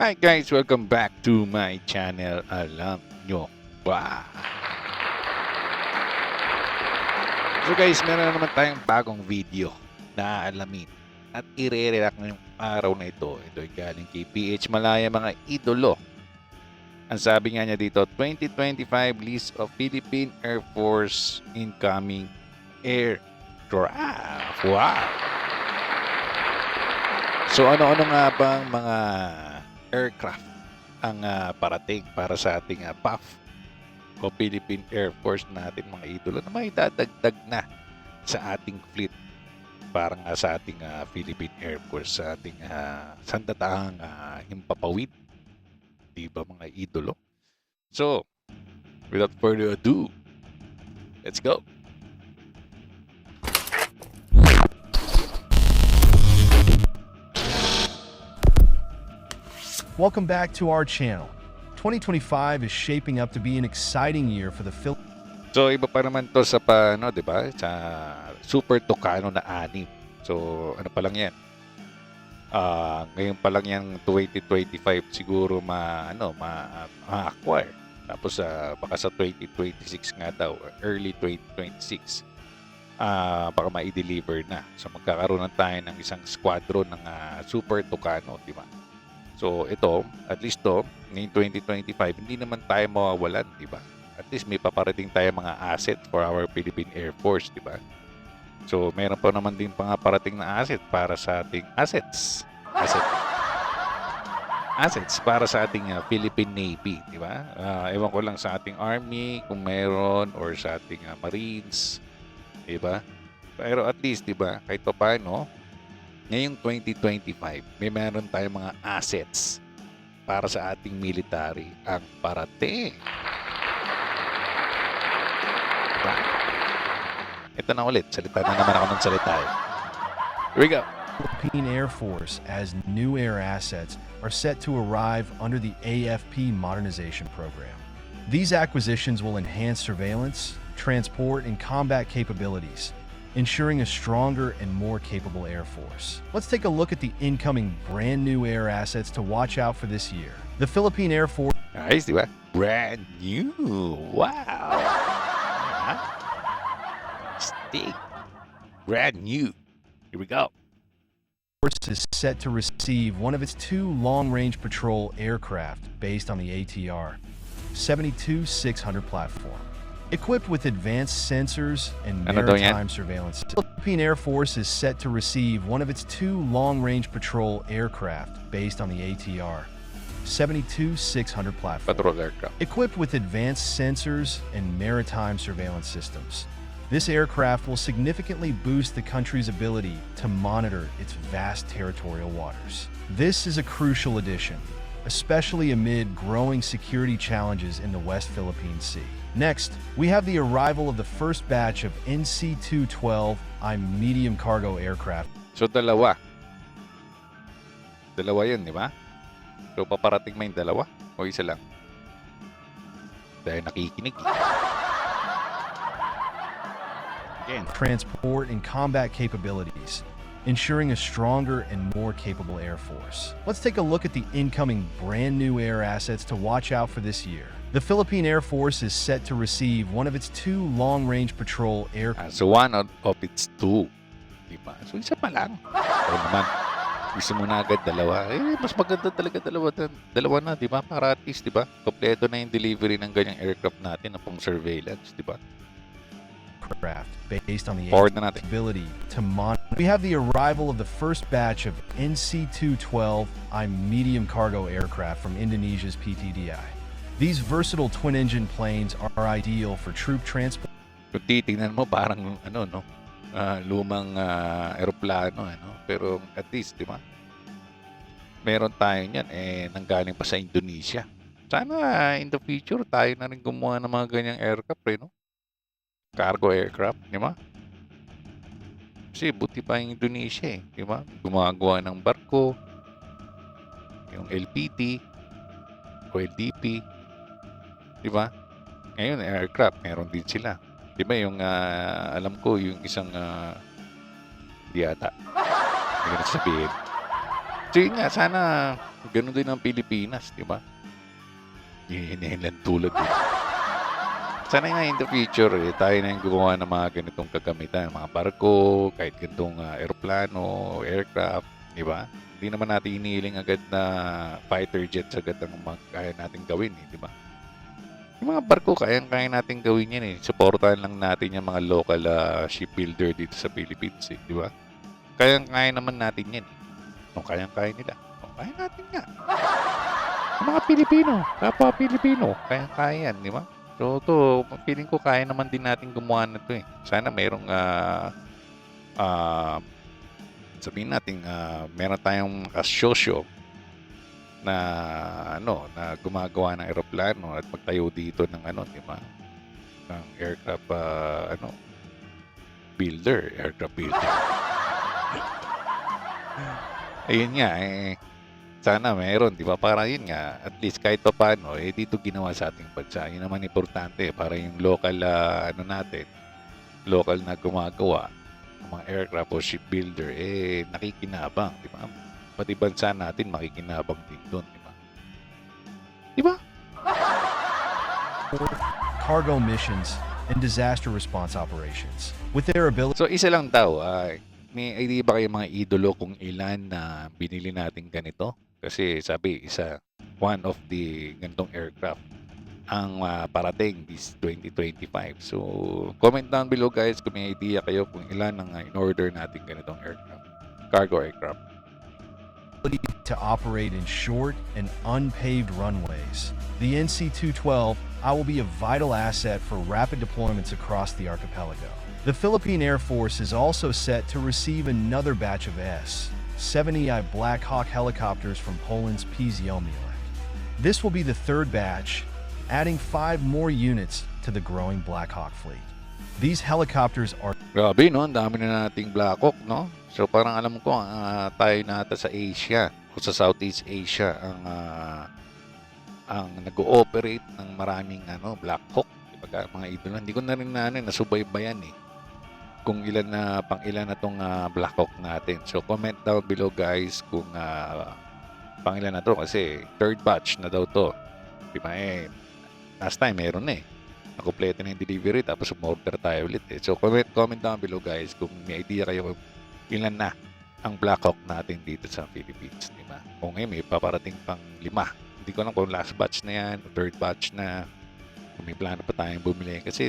Hi guys, welcome back to my channel. Alam nyo ba? So guys, meron na naman tayong bagong video na aalamin at i-react ngayong araw na ito. Ito ay galing kay PH Malaya, mga idolo. Ang sabi nga niya dito, 2025 list of Philippine Air Force incoming aircraft. Wow! So ano-ano nga bang mga aircraft ang parating para sa ating PAF o Philippine Air Force natin, mga idolo, na may dadagdag na sa ating fleet para nga sa ating Philippine Air Force, sa ating sandatahang himpapawid, di ba mga idolo? So, without further ado, let's go! Welcome back to our channel. 2025 is shaping up to be an exciting year for the Philippines. So iba pa naman to sa di ba? Sa Super Tucano na 6. So ano pa lang 'yan? Ngayon pa lang 'yang 2025 siguro ma-acquire. Tapos baka sa 2026 nga daw, early 2026. Baka ma-deliver na. So magkakaroon na tayo ng isang squadron ng Super Tucano, di ba? So ito, at least ngayong 2025, hindi naman tayo mawawalan, di ba? At least may paparating tayo mga asset for our Philippine Air Force, di ba? So meron pa naman din parating na asset para sa ating assets para sa ating Philippine Navy, di ba? Ewan ko lang sa ating Army kung meron, or sa ating Marines, di ba? Pero at least, di ba, kahit pa paano, ngayong 2025, may meron tayong mga assets para sa ating military ang parating. Diba? Ito na ulit. Salita na naman ako ng salita. Here we go. Philippine Air Force as new air assets are set to arrive under the AFP modernization program. These acquisitions will enhance surveillance, transport, and combat capabilities, ensuring a stronger and more capable Air Force. Let's take a look at the incoming brand new air assets to watch out for this year. The Philippine Air Force Nice, di ba? Brand new. Wow. Stick. Brand new. Here we go. is set to receive one of its 2 long-range patrol aircraft based on the ATR 72-600 platform. Equipped with advanced sensors and maritime surveillance, the Philippine Air Force is set to receive one of its 2 long-range patrol aircraft based on the ATR 72-600 platform. Patrol aircraft. Equipped with advanced sensors and maritime surveillance systems, this aircraft will significantly boost the country's ability to monitor its vast territorial waters. This is a crucial addition, especially amid growing security challenges in the West Philippine Sea. Next, we have the arrival of the first batch of NC-212I medium cargo aircraft. So dalawa yun, di ba? So paparating mo yung dalawa o isa lang? Dahil nakikinig. Again. Transport and combat capabilities, ensuring a stronger and more capable Air Force. Let's take a look at the incoming brand new air assets to watch out for this year. The Philippine Air Force is set to receive one of its 2 long-range patrol aircraft. So one of its 2. Diba? So isa pa lang. O naman, gusto mo na agad dalawa. Mas maganda talaga dalawa na, di ba? Para at least, di ba? Kompleto na yung delivery ng ganyang aircraft natin na pang surveillance, di ba? Based on the ability to monitor. We have the arrival of the first batch of NC-212I medium cargo aircraft from Indonesia's PTDI. These versatile twin-engine planes are ideal for troop transport. Kung titingnan mo, parang lumang aeroplano, pero at least, di ba? Meron tayo niyan, nanggaling pa sa Indonesia. Sana in the future tayo na rin gumawa ng mga ganyang aircraft, no? Cargo aircraft, di ba? Kasi buti pa yung Indonesia, di ba? Gumagawa ng barko, yung LPT o LDP, di ba? Ngayon, aircraft, meron din sila. Di ba yung, alam ko, yung isang, di ata. Hindi ko na sabihin. So yun nga, sana Gano'n din ang Pilipinas, di ba? Hinihinlan tulad din. Sana nga in the future, tayo na yung gumawa ng mga ganitong kagamitan, mga barko, kahit ganitong aeroplano, aircraft, di ba? Hindi naman natin inihiling agad na fighter jets agad ang kaya natin gawin, di ba? Yung mga barko, kaya natin gawin yan eh. Supportahan lang natin yung mga local shipbuilder dito sa Philippines, di ba? Kaya naman natin yan eh. Kung kaya nila, kaya natin nga. Yung mga Pilipino, kapwa Pilipino, kaya yan, di ba? So, feeling ko kaya naman din natin gumawa na to eh. Sana merong, sabihin natin, meron tayong kasosyo na, na gumagawa ng aeroplano at magtayo dito ng, di ba? Ng aircraft, aircraft builder. Ayun nga, sana meron, di ba? Para yun nga, at least kahit pa paano, dito ginawa sa ating bansa. Yun naman importante para yung local, natin, local na gumagawa ng mga aircraft o shipbuilder, nakikinabang, di ba? Pati bansa natin makikinabang din doon, di ba? Di ba? Cargo missions and disaster response operations. With their ability So, isa lang daw, may idea ba kayo mga idolo kung ilan na binili natin ganito? Kasi sabi, one of the ganitong aircraft ang parating this 2025. So, comment down below guys kung may idea kayo kung ilan ang in-order natin ganitong aircraft, cargo aircraft. to operate in short and unpaved runways. The NC-212 will be a vital asset for rapid deployments across the archipelago. The Philippine Air Force is also set to receive another batch of S-70i Black Hawk helicopters from Poland's Pzielmielek. This will be the third batch, adding 5 more units to the growing Black Hawk fleet. These helicopters are Grabe, no? Ang dami na nating Black Hawk, no? So, parang alam ko, tayo na ata sa Asia o sa Southeast Asia ang nag-ooperate ng maraming Black Hawk. Diba, mga idol. Hindi ko na rin nasubaybayan eh. Kung pang ilan na tong Black Hawk natin. So, comment down below guys kung pang ilan na to kasi third batch na daw to. Diba last time meron na eh. Nakompleto na yung delivery tapos umorder tayo ulit eh. So comment down below guys kung may idea kayo kung ilan na ang Black Hawk natin dito sa Philippines, di ba? Kung ngayon may paparating pang 5. Hindi ko alam kung last batch na yan, third batch na, kung may plano pa tayong bumili. Kasi,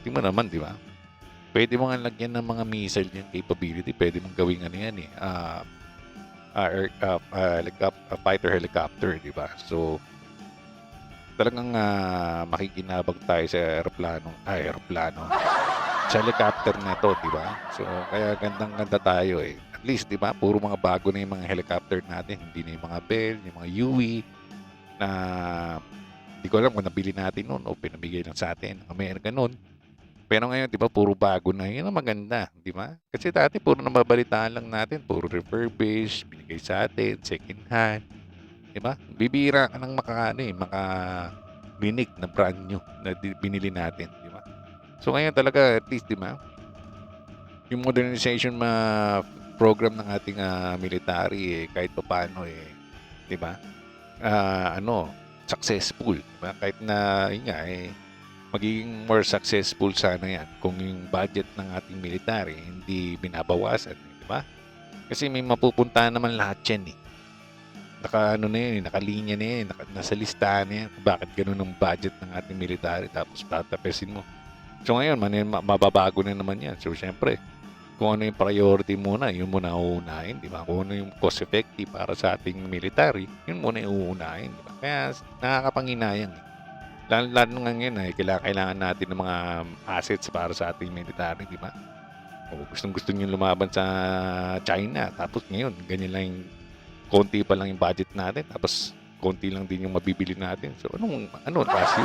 di mo naman, di ba? Pwede mo nga lagyan ng mga missile yung capability. Pwede mong gawin yan eh. Fighter helicopter, di ba? So, talagang makikinabang tayo sa aeroplano. Sa helicopter na to, di ba? So, kaya gandang-ganda tayo eh. At least, di ba? Puro mga bago na yung mga helicopter natin. Hindi na yung mga Bell, yung mga UE na hindi ko alam kung nabili natin noon o pinabigay lang sa atin. Amerika noon. Pero ngayon, di ba? Puro bago na. Yun ang maganda, di ba? Kasi dati, puro nababalitaan lang natin. Puro refurbished, binigay sa atin, second hand. Diba? Bibira ka ng maka-binig na brand new na binili natin, di ba? So ngayon talaga at least, di ba? Yung modernization program ng ating military kahit paano di ba? Successful, di ba? Kahit na yun nga magiging more successful sana yan kung yung budget ng ating military hindi binabawasan, di ba? Kasi may mapupuntahan naman lahat yan eh. Nakalinya na yan, nasa listahan na yan kung bakit ganun ang budget ng ating military tapos tatapesin mo. So ngayon, mababago na naman yan. So syempre, kung ano yung priority muna, yun muna uunahin, di ba? Kung ano yung cost effective para sa ating military, yun muna yung uunahin, di ba? Kaya nakakapanginayang eh. Lalo ngayon kailangan natin ng mga assets para sa ating military, di ba? O gusto nyo lumaban sa China, tapos ngayon, ganyan lang yung konti pa lang yung budget natin tapos konti lang din yung mabibili natin. So rasyo?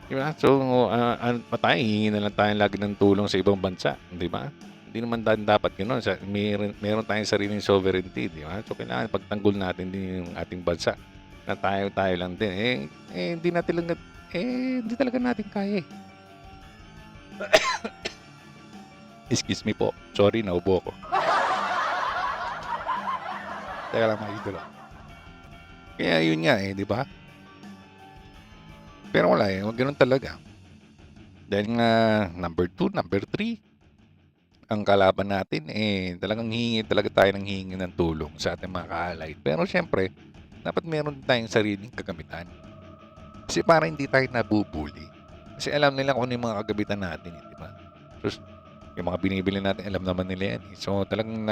Diba? So hihingi na lang tayo lagi ng tulong sa ibang bansa, di ba? Hindi naman dapat ganoon. Meron tayong sariling sovereignty, di ba? So kailangan pagtanggol natin din yung ating bansa na tayo lang din. Hindi talaga natin kaya. Excuse me po. Sorry, naubo ko. Teka lang mga idol. Kaya yun nga eh, di ba? Pero wala eh, wag ganun talaga. Dahil nga number 2, number 3, ang kalaban natin eh talagang hihingi talaga tayo ng hihingi ng tulong sa ating mga ka-allied. Pero syempre, dapat meron din tayong sariling kagamitan. Kasi para hindi tayo nabubuli. Kasi alam nila kung ano yung mga kagamitan natin, eh, di ba? Tapos, yung mga binibili natin, alam naman nila yan. Eh. So, talagang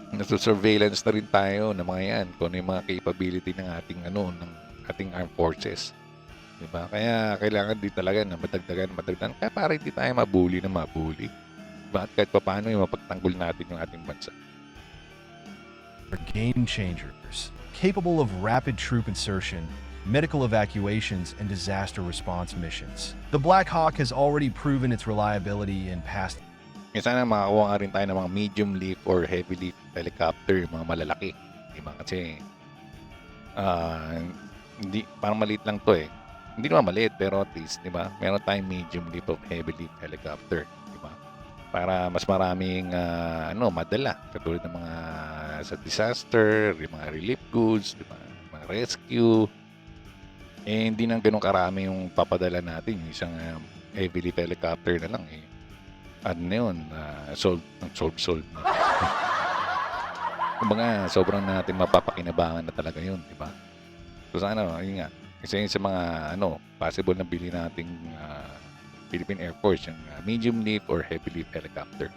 nasa-surveillance na rin tayo ng mga yan kung ano yung mga capability ng ating ng ating armed forces. Diba? Kaya kailangan din talaga na matagdagan. Kaya para hindi tayo mabuli na mabuli. Diba? At kahit paano yung mapagtanggol natin yung ating bansa. Are game changers, capable of rapid troop insertion, medical evacuations, and disaster response missions. The Black Hawk has already proven its reliability in past. Kaya sana makakuha nga rin tayo ng mga medium lift or heavy lift helicopter, yung mga malalaki. Diba? Kasi hindi, parang maliit lang to eh. Hindi naman maliit, pero at least, di ba? Meron tayong medium lift of heavy lift helicopter, di ba? Para mas maraming madala, katulad ng mga sa disaster, yung mga relief goods, di ba? Mga rescue. Eh, hindi nang ganun karami yung papadala natin. Yung isang heavy lift helicopter na lang eh. Ano na yun? Sold na. Kumbaga, sobrang natin mapapakinabangan na talaga yun, di ba? So, sana, yun nga. Kasi sa mga possible na bili nating Philippine Air Force, yung medium lift or heavy lift helicopter.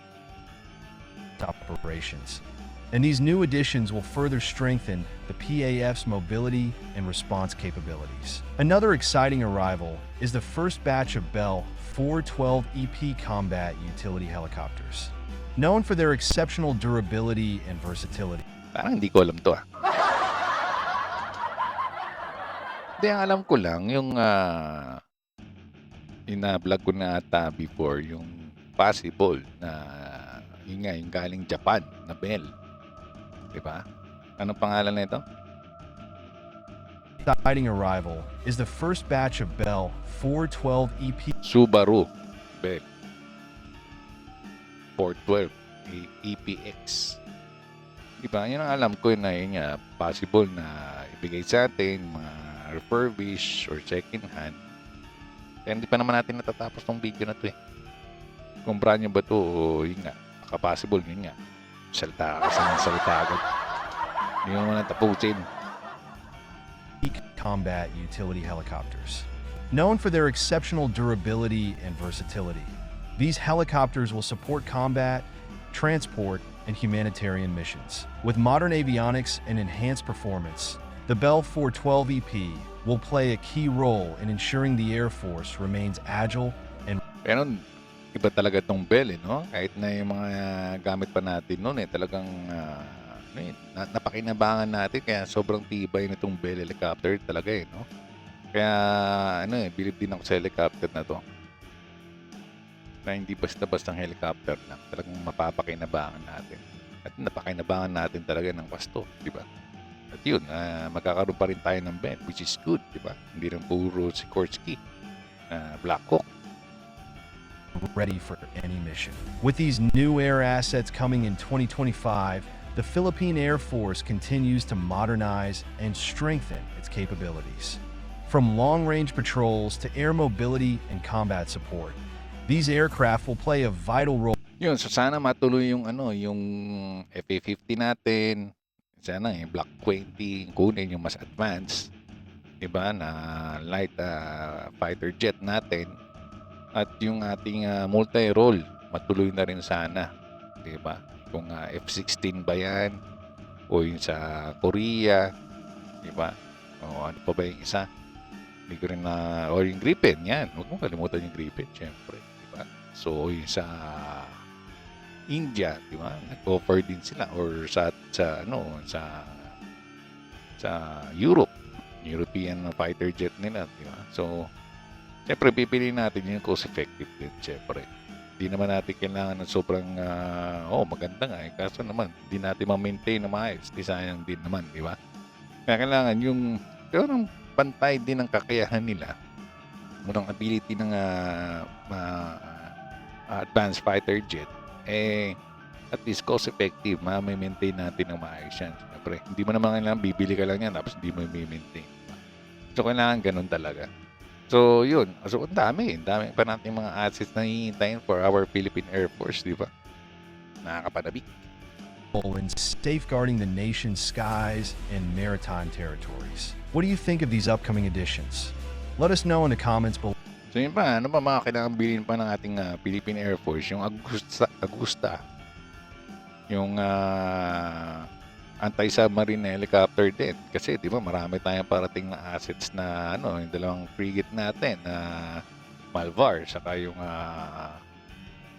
Operations. And these new additions will further strengthen the PAF's mobility and response capabilities. Another exciting arrival is the first batch of Bell 412 EP combat utility helicopters. Known for their exceptional durability and versatility. Parang hindi ko alam to ah. Hindi, ang alam ko lang, yung ina-vlog ko na ata before, yung possible na yun nga, yung galing Japan na Bell. Diba? Anong pangalan na ito? Exciting arrival is the first batch of Bell 412 EP. Subaru Bell 412 EPX. Diba? Yun ang alam ko na yun nga, possible na ibigay sa atin mga refurbish or second hand. Kaya hindi pa naman natin natatapos tong video na to eh. Kung brand nyo ba to o yun nga, possible yun nga. Salta ka sa mga salita agad. Hindi mo naman natapusin. Combat utility helicopters. Known for their exceptional durability and versatility, these helicopters will support combat, transport, and humanitarian missions. With modern avionics and enhanced performance, the Bell 412 EP will play a key role in ensuring the Air Force remains agile and. Pero iba talaga tong Bell eh, no? Kahit na yung mga gamit pa natin noon eh, talagang napakinabangan natin, kaya sobrang tibay nitong Bell helicopter talaga eh, no? Kaya bilib din ako sa helicopter na to. Na hindi basta-bastang helicopter lang, talagang mapapakinabangan natin. At napakinabangan natin talaga ng wasto, di ba? At yun, magkakaroon pa rin tayo ng Bell, which is good, di ba? Hindi rin puro Sikorsky, Black Hawk. Ready for any mission. With these new air assets coming in 2025, the Philippine Air Force continues to modernize and strengthen its capabilities. From long-range patrols to air mobility and combat support, these aircraft will play a vital role. Yun, so sana matuloy yung yung FA-50 natin. Sana yung Block 20, kunin yung mas advanced, diba, na light fighter jet natin. At yung ating multi-role, matuloy na rin sana, diba? Kung F-16 ba yan, o yung sa Korea, diba? O ano pa ba yung isa? Hindi ko rin o yung Gripen, yan. Huwag mong kalimutan yung Gripen, syempre, diba? So, yung sa India, di ba? Nag-offer din sila or sa Europe, European fighter jet nila, di ba? So, syempre pipiliin natin yung cost effective din, syempre. Hindi naman natin kailangan ng sobrang maganda nga eh. Kaso naman, hindi natin ma-maintain na maayos. Di sayang din naman, di ba? Kaya kailangan yung pantay din ng kakayahan nila, munang ability ng advanced fighter jet, at least cost effective, ma-maintain natin ng maayos yan. Siyempre, hindi mo naman kailangan bibili ka lang yan tapos hindi mo i-maintain. So, kailangan ganun talaga. So, yun. So, ang dami pa natin mga assets na hihintayin for our Philippine Air Force, di ba? Nakakapanabik. In safeguarding the nation's skies and maritime territories. What do you think of these upcoming additions? Let us know in the comments below. So yun pa, ano pa mga kailangan bilhin pa ng ating Philippine Air Force? Yung Agusta. Yung anti-submarine na helicopter din. Kasi di ba marami tayong parating na assets na yung dalawang frigate natin na Malvar, saka yung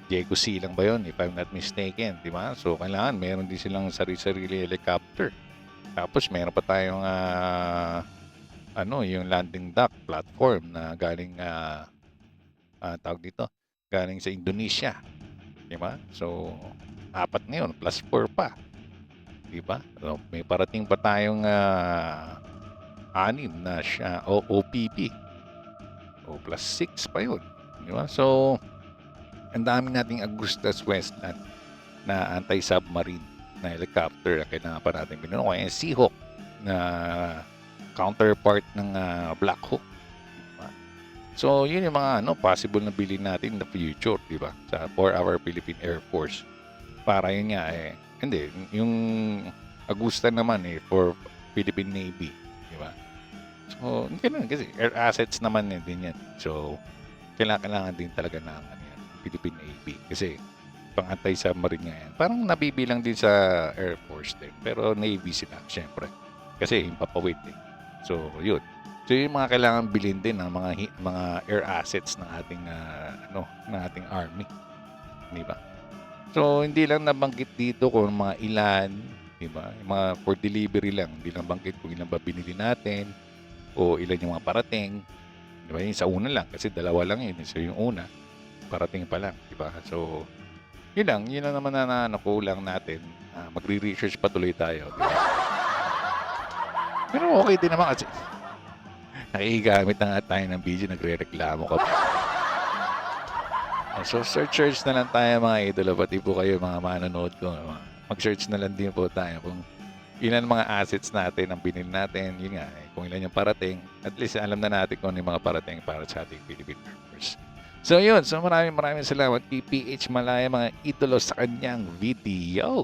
Diego C lang ba yun, if I'm not mistaken, di ba? So kailangan meron din silang sarili-sarili helicopter. Tapos meron pa tayong yung landing dock platform na galing tawag dito, galing sa Indonesia. Di ba? So, 4 na yun, plus 4 pa. Di ba? So, may parating pa tayong 6 na siya, OPP. O, plus 6 pa yun. Di ba? So, ang dami nating Augustus Westland na anti-submarine na helicopter na kailangan pa natin binuno. Kaya yung Seahawk na counterpart ng Black Hawk. Diba? So, yun yung mga possible na bilhin natin in the future, di ba? For our Philippine Air Force. Para yun nga hindi, yung Agusta naman for Philippine Navy, di ba? So, ganun kasi air assets naman din yan. So, kailangan din talaga ng Philippine Navy kasi pang anti-submarine nga yan. Parang nabibilang din sa Air Force din. Pero Navy sila, syempre. Kasi yung papawid So, yun. So, yung mga kailangan bilhin din ng mga air assets ng ating ng ating army. Di ba? So, hindi lang nabanggit dito kung mga ilan, di ba? Yung mga for delivery lang. Hindi lang banggit kung ilan ba binili natin o ilan yung mga parating. Di ba? Yung sa una lang kasi 2 lang yun. So, yung una, parating pa lang, di ba? So, yun lang naman na nakulang natin. Magre-research pa tuloy tayo, di ba? Pero okay din naman kasi nakikigamit na nga tayo ng video, nagre-reklamo ka pa. So, search na lang tayo mga idolo, pati po kayo mga manonood ko. Mag-search na lang din po tayo kung ilan mga assets natin ang binili natin. Yun nga, kung ilan yung parating, at least alam na natin kung ano yung mga parating para sa ating Philippine Air Force. So yun, so maraming salamat PPH Malaya mga idolo sa kanyang video.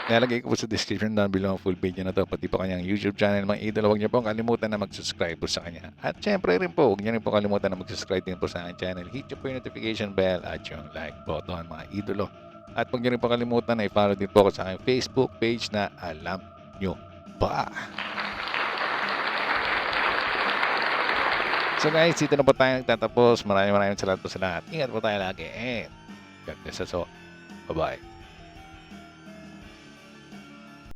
Nalagay ko po sa description down below ang full video na to, pati po kanyang YouTube channel mga idolo. Huwag niyo po kalimutan na mag-subscribe po sa kanya. At syempre rin po, huwag niyo rin po kalimutan na mag-subscribe din po sa aking channel. Hit niyo po yung notification bell at yung like button mga idolo. At huwag niyo rin po kalimutan na i-follow din po ako sa aking Facebook page na Alam Nyo Ba. So guys, dito na po tayo nagtatapos. Maraming salamat po sa lahat. Ingat po tayo lagi and God bless us all. Bye-bye.